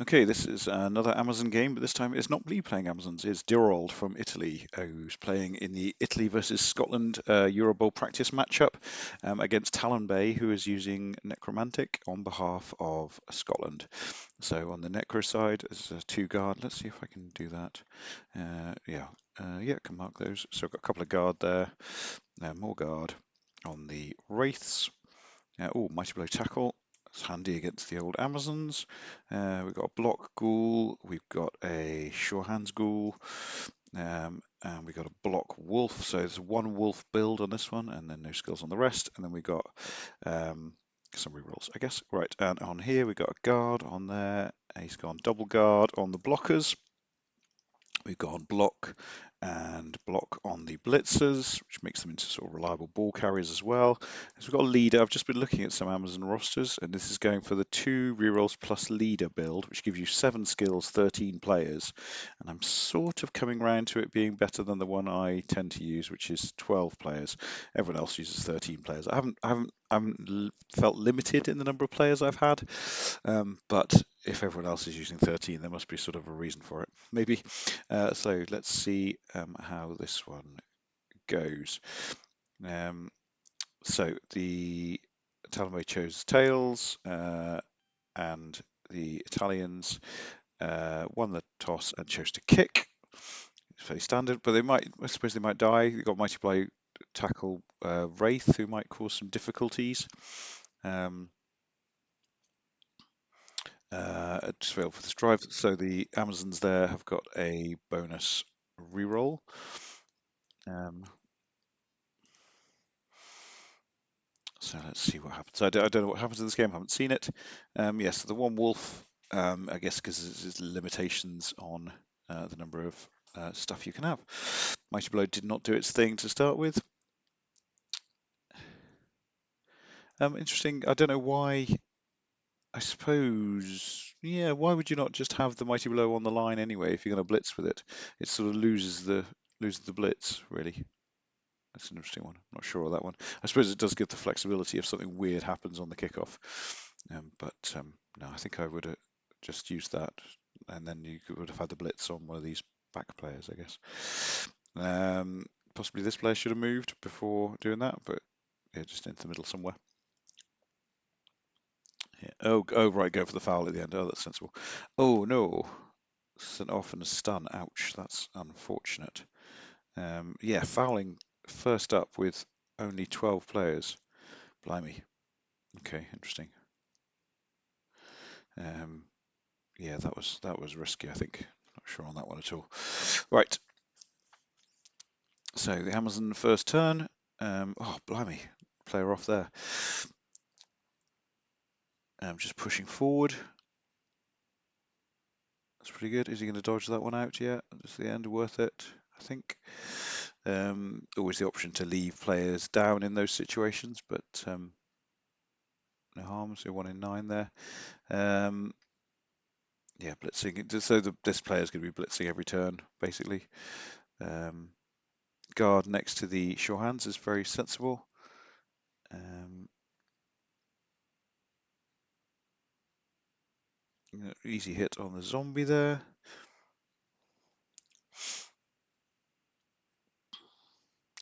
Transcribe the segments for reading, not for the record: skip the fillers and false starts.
Okay, this is another Amazon game, but this time it's not me playing Amazons, it's Dirald from Italy, who's playing in the Italy versus Scotland Euro Bowl practice matchup against Talon Bay, who is using Necromantic on behalf of Scotland. So on the Necro side, there's a 2 guard. Let's see if I can do that. Yeah, I can mark those. So I've got a couple of guard there, more guard on the Wraiths. Mighty Blow Tackle. It's handy against the old Amazons. We've got a Block Ghoul. We've got a Sure Hands Ghoul. And we've got a Block Wolf. So there's one Wolf build on this one, and then no skills on the rest. And then we got some rerolls, I guess. Right, and on here we got a Guard on there. He's gone double Guard on the blockers. We've gone block and block on the blitzers, which makes them into sort of reliable ball carriers as well. So we've got a leader. I've just been looking at some Amazon rosters, and this is going for the 2 rerolls plus leader build, which gives you 7 skills, 13 players. And I'm sort of coming around to it being better than the one I tend to use, which is 12 players. Everyone else uses 13 players. I haven't felt limited in the number of players I've had, but if everyone else is using 13, there must be sort of a reason for it, maybe. So let's see how this one goes. So the Talonway chose tails, and the Italians won the toss and chose to kick. It's fairly standard, but I suppose they might die. You've got Mighty Blow Tackle Wraith, who might cause some difficulties. Just failed for this drive. So the Amazons there have got a bonus reroll. So let's see what happens. I don't know what happens in this game. I haven't seen it. So the one wolf, I guess, because there's limitations on the number of stuff you can have. Mighty Blow did not do its thing to start with. Interesting. I don't know why. I suppose, yeah. Why would you not just have the Mighty Blow on the line anyway if you're going to blitz with it? It sort of loses the blitz, really. That's an interesting one. I'm not sure on that one. I suppose it does give the flexibility if something weird happens on the kickoff. No, I think I would have just used that, and then you would have had the blitz on one of these back players, I guess. Possibly this player should have moved before doing that, but yeah, just into the middle somewhere. Yeah. Oh, right, go for the foul at the end. Oh, that's sensible. Oh no, sent off in a stun. Ouch, that's unfortunate. Yeah, fouling first up with only 12 players. Blimey. Okay, interesting. Yeah, that was risky, I think. Not sure on that one at all. Right. So the Amazon first turn. Oh, blimey. Player off there. Just pushing forward. That's pretty good. Is he going to dodge that one out yet? Is the end worth it? I think. Always the option to leave players down in those situations, but no harm. So 1 in 9 there. Yeah, blitzing. So this player is going to be blitzing every turn, basically. Guard next to the sure hands is very sensible. Easy hit on the zombie there.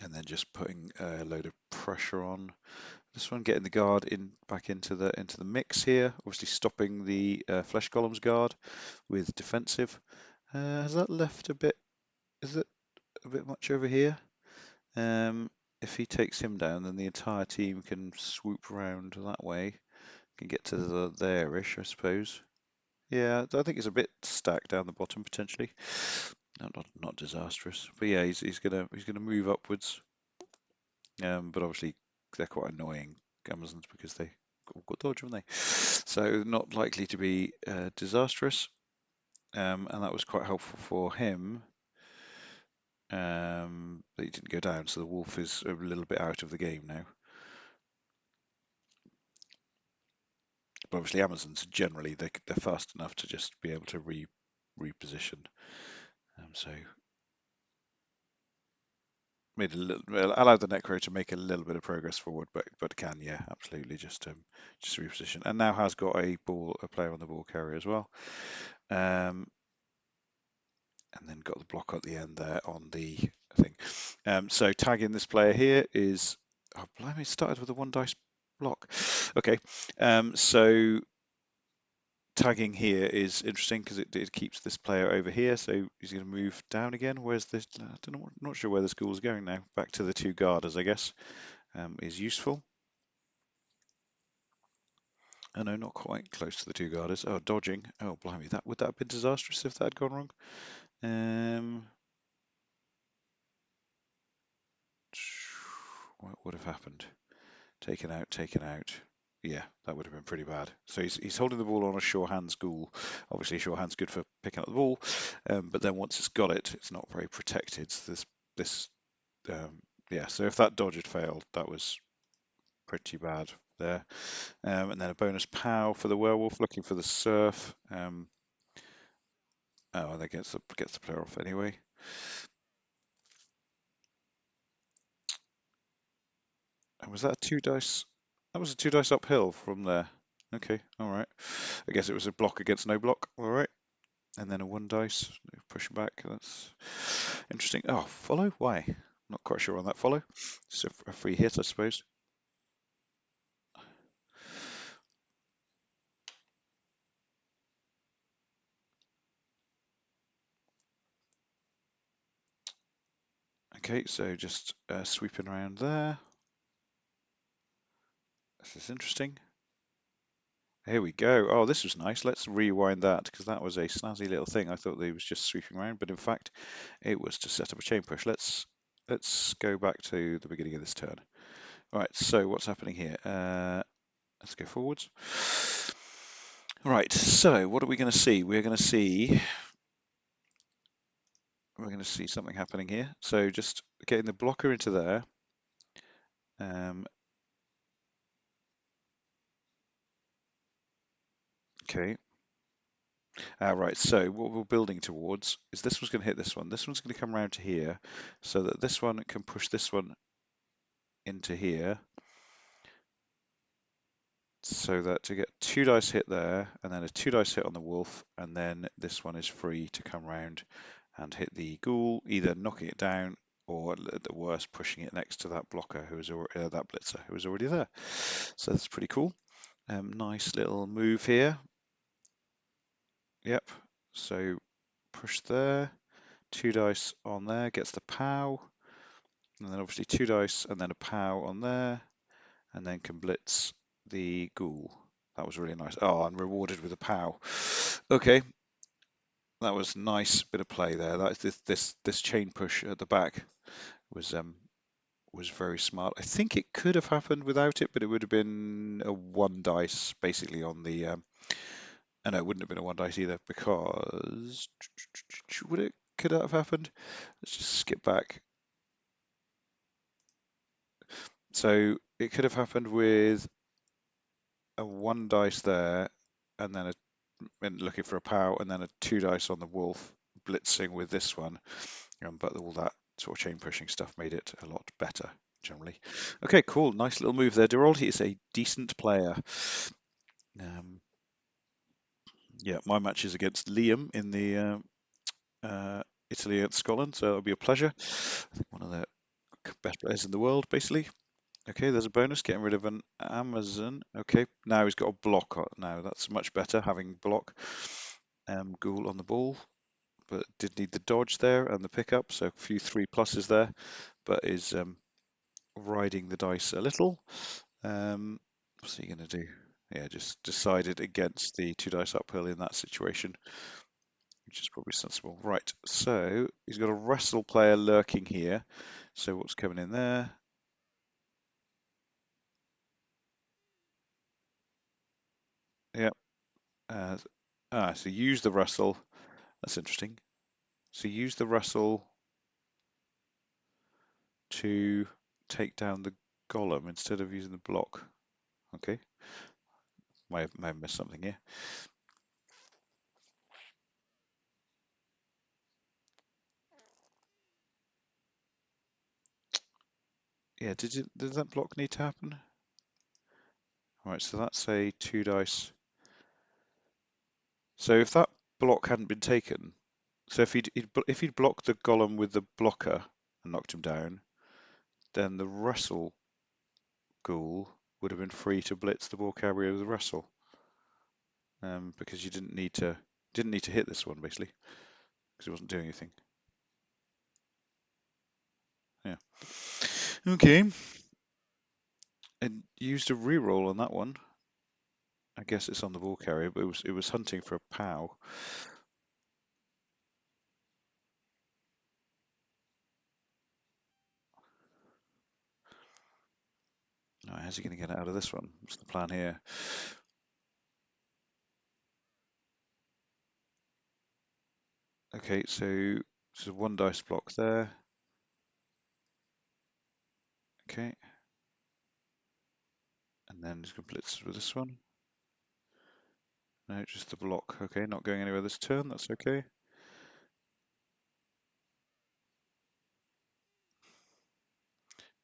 And then just putting a load of pressure on this one, getting the guard back into the mix here. Obviously stopping the flesh columns guard with defensive. Has that left a bit? Is it a bit much over here? If he takes him down, then the entire team can swoop around that way. Can get to there-ish, I suppose. Yeah, I think it's a bit stacked down the bottom potentially. Not disastrous, but yeah, he's gonna move upwards. But obviously they're quite annoying Amazons because they all got dodge, haven't they? So not likely to be disastrous. And that was quite helpful for him. That he didn't go down, so the wolf is a little bit out of the game now. But obviously Amazons generally they're fast enough to just be able to reposition. So made a little, well, allowed the Necro to make a little bit of progress forward, but can, yeah, absolutely, just reposition, and now has got a player on the ball carrier as well, and then got the block at the end there on the thing. So tagging this player here is, oh blimey, it started with a 1 dice block. Okay, so tagging here is interesting because it keeps this player over here, so he's going to move down again. Where's this? I don't know, not sure where the school's going now. Back to the 2 guarders, I guess, is useful. Oh no, not quite close to the 2 guarders. Oh, dodging. Oh, blimey, that would that have been disastrous if that had gone wrong? What would have happened? Taken out, taken out. Yeah, that would have been pretty bad. So he's holding the ball on a sure hands ghoul. Obviously, sure hands good for picking up the ball, but then once it's got it, it's not very protected. So this yeah. So if that dodge had failed, that was pretty bad there. And then a bonus pow for the werewolf, looking for the surf. Oh, that gets the player off anyway. And was that a 2 dice? That was a 2 dice uphill from there. Okay, all right. I guess it was a block against no block. All right. And then a 1 dice, pushing back. That's interesting. Oh, follow? Why? Not quite sure on that follow. So a free hit, I suppose. Okay, so just sweeping around there. This is interesting. Here we go. Oh, this was nice. Let's rewind that because that was a snazzy little thing. I thought they was just sweeping around, but in fact, it was to set up a chain push. Let's go back to the beginning of this turn. All right. So what's happening here? Let's go forwards. Right. So what are we going to see? We're going to see something happening here. So just getting the blocker into there. Okay. Right, so what we're building towards is this one's going to hit this one. This one's going to come around to here so that this one can push this one into here so that to get 2 dice hit there and then a 2 dice hit on the wolf, and then this one is free to come round and hit the ghoul, either knocking it down or at the worst pushing it next to that blocker who was already, that blitzer who was already there. So that's pretty cool. Nice little move here. Yep. So push there, 2 dice on there, gets the pow, and then obviously 2 dice and then a pow on there, and then can blitz the ghoul. That was really nice. Oh, I'm rewarded with a pow. Okay, that was nice bit of play there. That this chain push at the back was very smart. I think it could have happened without it, but it would have been a 1 dice basically on the. No, it wouldn't have been a 1 dice either because would it could that have happened? Let's just skip back. So it could have happened with a 1 dice there, and then and looking for a pow, and then a 2 dice on the wolf, blitzing with this one. But all that sort of chain pushing stuff made it a lot better generally. Okay, cool, nice little move there. Duralti is a decent player. Yeah, my match is against Liam in the Italy and Scotland, so it'll be a pleasure. I think one of the best players in the world, basically. Okay, there's a bonus, getting rid of an Amazon. Okay, now he's got a block. Now that's much better, having block. Ghoul on the ball, but did need the dodge there and the pickup, so a few 3+s there, but is riding the dice a little. What's he going to do? Yeah, just decided against the 2 dice uphill in that situation, which is probably sensible. Right, so he's got a wrestle player lurking here. So what's coming in there? Yep. So use the wrestle. That's interesting. So use the wrestle to take down the golem instead of using the block. Okay, may have missed something here. Yeah, did that block need to happen? Right, so that's a 2 dice. So if that block hadn't been taken, so if he'd blocked the golem with the blocker and knocked him down, then the wrestle ghoul would have been free to blitz the ball carrier with the wrestle, because you didn't need to hit this one basically because it wasn't doing anything. Yeah. Okay. And used a reroll on that one. I guess it's on the ball carrier, but it was hunting for a POW. Right, how's he going to get out of this one? What's the plan here? Okay, so 1 dice block there. Okay, and then he's going to blitz with this one. No, just the block. Okay, not going anywhere this turn. That's okay.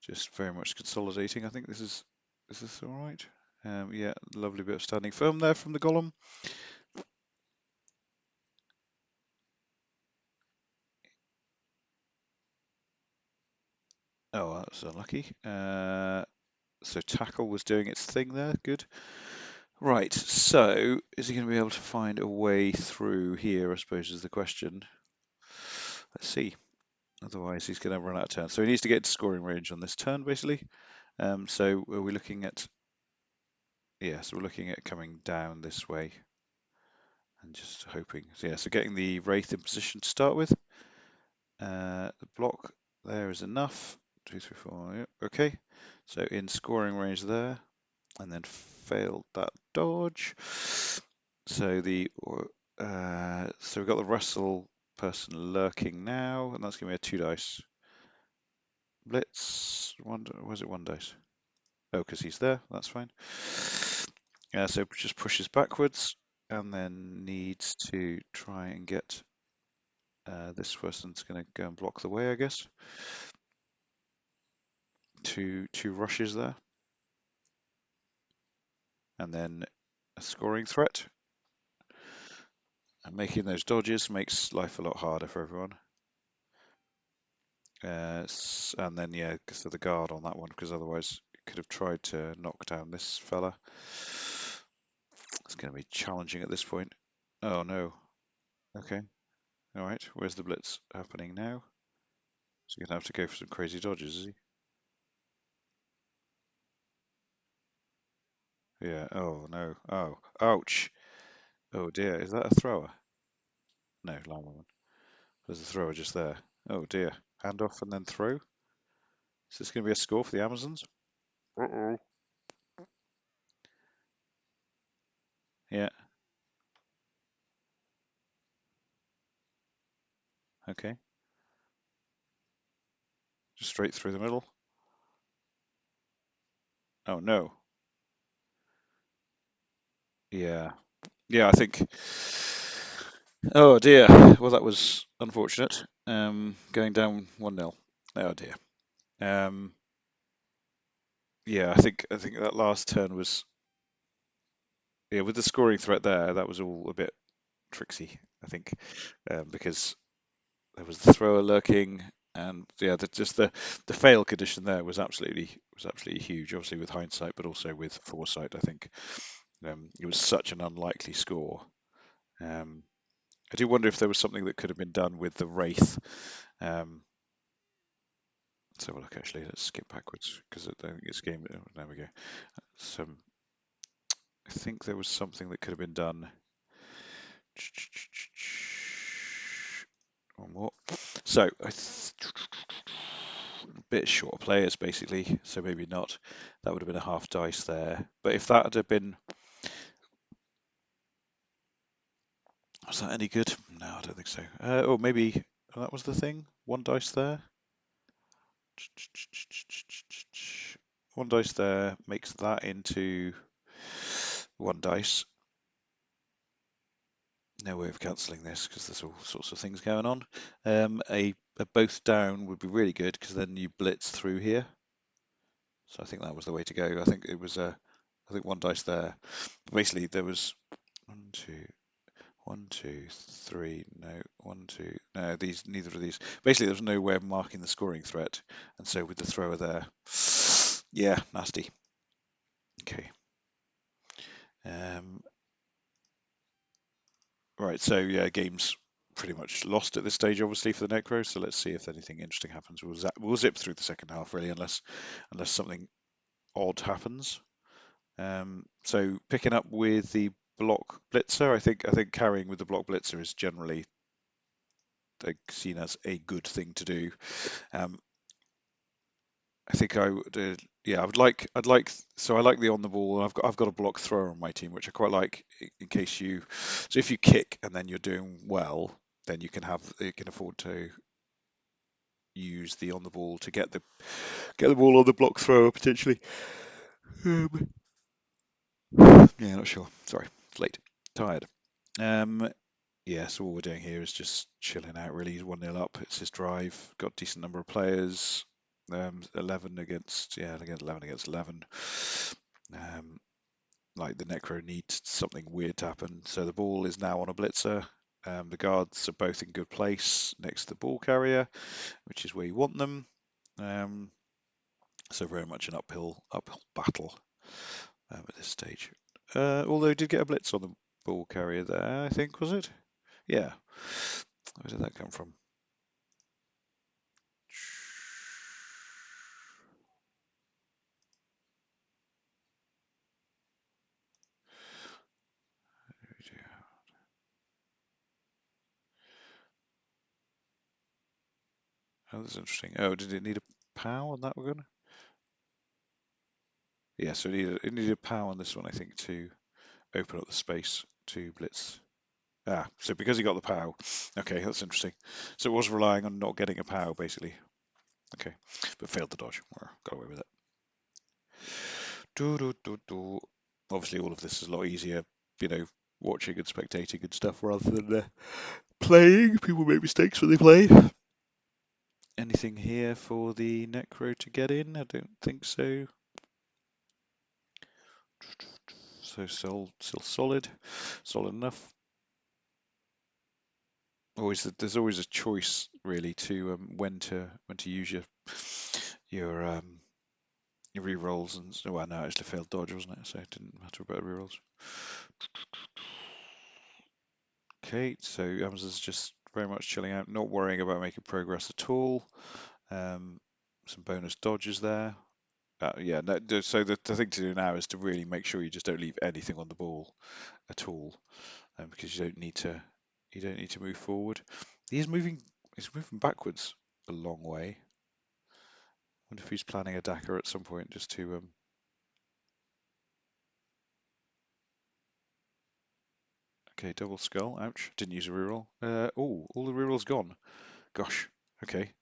Just very much consolidating. I think this is all right? Yeah, lovely bit of standing firm there from the golem. Oh, that was unlucky. So tackle was doing its thing there. Good. Right. So is he going to be able to find a way through here? I suppose is the question. Let's see. Otherwise, he's going to run out of turns. So he needs to get into scoring range on this turn, basically. So are we looking at? Yeah, so we're looking at coming down this way and just hoping. So yeah, so getting the wraith in position to start with. The block there is enough. 2, 3, 4. Yep, okay. So in scoring range there, and then failed that dodge. So so we've got the wrestle person lurking now, and that's going to be a 2 dice blitz. Was it 1 dice? Oh, because he's there. That's fine. So just pushes backwards, and then needs to try and get. This person's going to go and block the way, I guess. Two rushes there, and then a scoring threat. And making those dodges makes life a lot harder for everyone. And then, yeah, so the guard on that one, because otherwise it could have tried to knock down this fella. It's going to be challenging at this point. Oh no. Okay. All right. Where's the blitz happening now? So you're going to have to go for some crazy dodges, is he? Yeah. Oh no. Oh. Ouch. Oh dear. Is that a thrower? No, lineman. There's a thrower just there. Oh dear. Hand off and then throw. Is this going to be a score for the Amazons? Uh-oh. Yeah. Okay. Just straight through the middle. Oh no. Yeah. Yeah, I think. Oh dear. Well, that was unfortunate. Going down 1-0. Oh dear. Um, yeah, I think that last turn was, yeah, with the scoring threat there, that was all a bit tricksy, I think, because there was the thrower lurking, and yeah, just the fail condition there was absolutely huge. Obviously with hindsight, but also with foresight, I think it was such an unlikely score. Um, I do wonder if there was something that could have been done with the wraith. Um, let's have a look. Actually, let's skip backwards because I don't think it's game. Oh, there we go. So I think there was something that could have been done. One more. So a bit short players basically. So maybe not. That would have been a half dice there. But if that had been, was that any good? No, I don't think so. Or maybe that was the thing. 1 dice there. 1 dice there makes that into 1 dice. No way of cancelling this because there's all sorts of things going on. A both down would be really good because then you blitz through here. So I think that was the way to go. I think it was I think one dice there. Basically, there was one, two, one, two, three. No, one, two. No, these neither of these. Basically, there was no way of marking the scoring threat, and so with the thrower there, yeah, nasty. Okay. Um, right. So yeah, game's pretty much lost at this stage, obviously for the Necro. So let's see if anything interesting happens. We'll zip through the second half really, unless something odd happens. So picking up with the block blitzer, I think carrying with the block blitzer is generally seen as a good thing to do. Um, I think I would, yeah, so I like the on the ball. I've got a block thrower on my team, which I quite like in case so if you kick and then you're doing well, then you can afford to use the on the ball to get the ball on the block thrower potentially. Um, yeah, not sure. Sorry, it's late, tired. Um, Yeah, so what we're doing here is just chilling out really. He's 1-0 up. It's his drive. Got a decent number of players. 11 against, yeah, again, 11 against 11. Um, like the Necro needs something weird to happen. So the ball is now on a blitzer. The guards are both in good place next to the ball carrier, which is where you want them. Um, so very much an uphill battle at this stage. Although he did get a blitz on the ball carrier there, I think, was it? Yeah. Where did that come from? Oh, that's interesting. Oh, did it need a POW on that one? Yeah, so it needed a POW on this one, I think, to open up the space to blitz. Ah, so because he got the POW. Okay, that's interesting. So it was relying on not getting a POW, basically. Okay, but failed the dodge. Or got away with it. Do, do, do, do. Obviously, all of this is a lot easier, you know, watching and spectating and stuff rather than playing. People make mistakes when they play. Anything here for the Necro to get in? I don't think so. So still solid enough. There's always a choice really to when to use your your rerolls and well no, it's a failed dodge, wasn't it? So it didn't matter about rerolls. Okay, so Amazon's just very much chilling out, not worrying about making progress at all. Some bonus dodges there. Yeah, no, so the thing to do now is to really make sure you just don't leave anything on the ball at all, because you don't need to move forward. He's moving he's moving backwards a long way. Wonder if he's planning a Dakar at some point just to okay, double skull, ouch, didn't use a reroll. Oh, all the rerolls gone. Gosh, okay.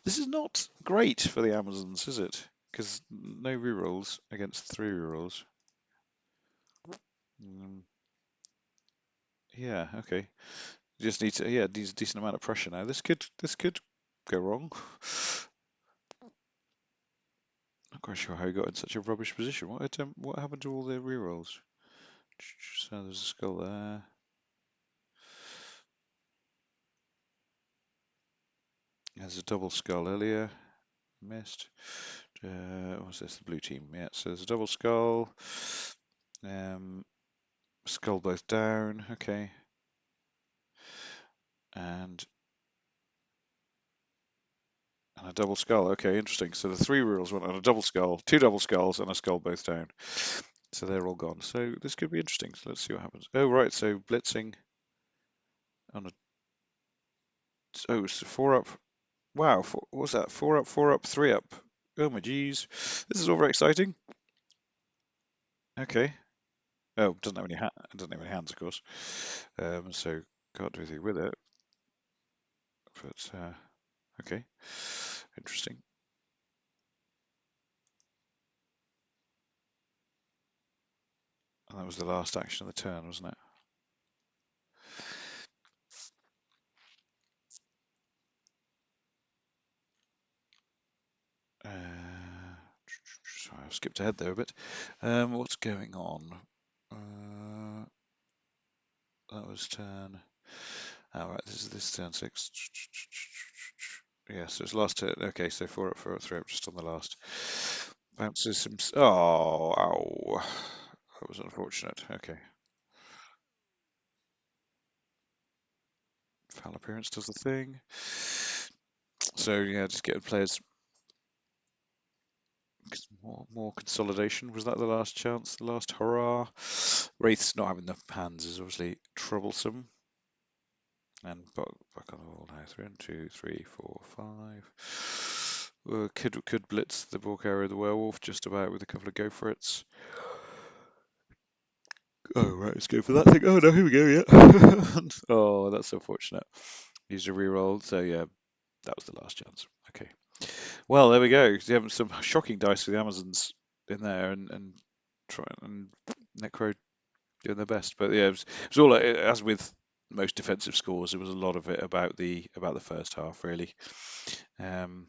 This is not great for the Amazons, is it? Because no rerolls against 3 rerolls. Mm, yeah, okay. You just need to needs a decent amount of pressure now. This could go wrong. Not quite sure how he got in such a rubbish position. What happened to all the rerolls? So there's a skull there. There's a double skull earlier. Missed. What's this? The blue team. Yeah, so there's a double skull. Um, skull both down. Okay. And a double skull. Okay, interesting. So the 3 rerolls went on a double skull, 2 double skulls, and a skull both down. So they're all gone. So this could be interesting. So let's see what happens. Oh, right. So blitzing on a. Oh, it's 4 up. Wow. What was that? 4 up, 4 up, 3 up. Oh, my geez. This is all very exciting. Okay. Oh, doesn't have any hands, of course. So can't do anything with it. But okay, interesting. And that was the last action of the turn, wasn't it? Uh, I skipped ahead there a bit. What's going on? Uh, that was turn. Oh, right, this is turn 6. Yeah, so it's last turn. Okay, so 4 up, 4 up, 3 up, just on the last. Bounces some. Oh, ow. That was unfortunate. Okay. Foul appearance does the thing. So, yeah, just getting players. More consolidation. Was that the last chance? The last hurrah? Wraith's not having the hands is obviously troublesome. And back on the wall now. 3 and 2, 3, 4, 5. Could blitz the Bork area, the werewolf, just about with a couple of go for it's. Oh right, let's go for that thing. Oh no, here we go. Yeah. Oh, that's unfortunate. Used a reroll, so yeah, that was the last chance. Okay. Well, there we go. You have some shocking dice for the Amazons in there, and try and Necro doing their best. But yeah, it was all as with most defensive scores. It was a lot of it about the first half, really. And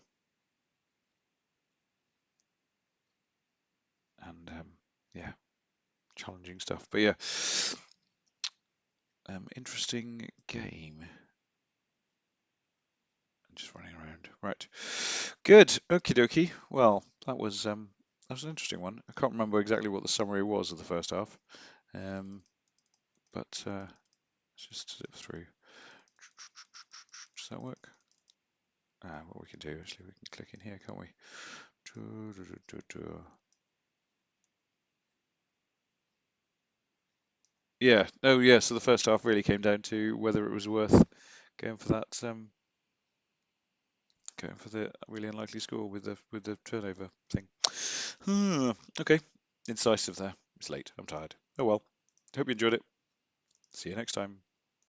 yeah, challenging stuff. But yeah, interesting game. Just running around. Right. Good. Okie dokie. Well, that was an interesting one. I can't remember exactly what the summary was of the first half. But let's just zip through. Does that work? What we can do, actually, we can click in here, can't we? Yeah. Oh, yeah. So the first half really came down to whether it was worth going for that, going for the really unlikely score with the turnover thing. Okay. Incisive there. It's late. I'm tired. Oh well. Hope you enjoyed it. See you next time.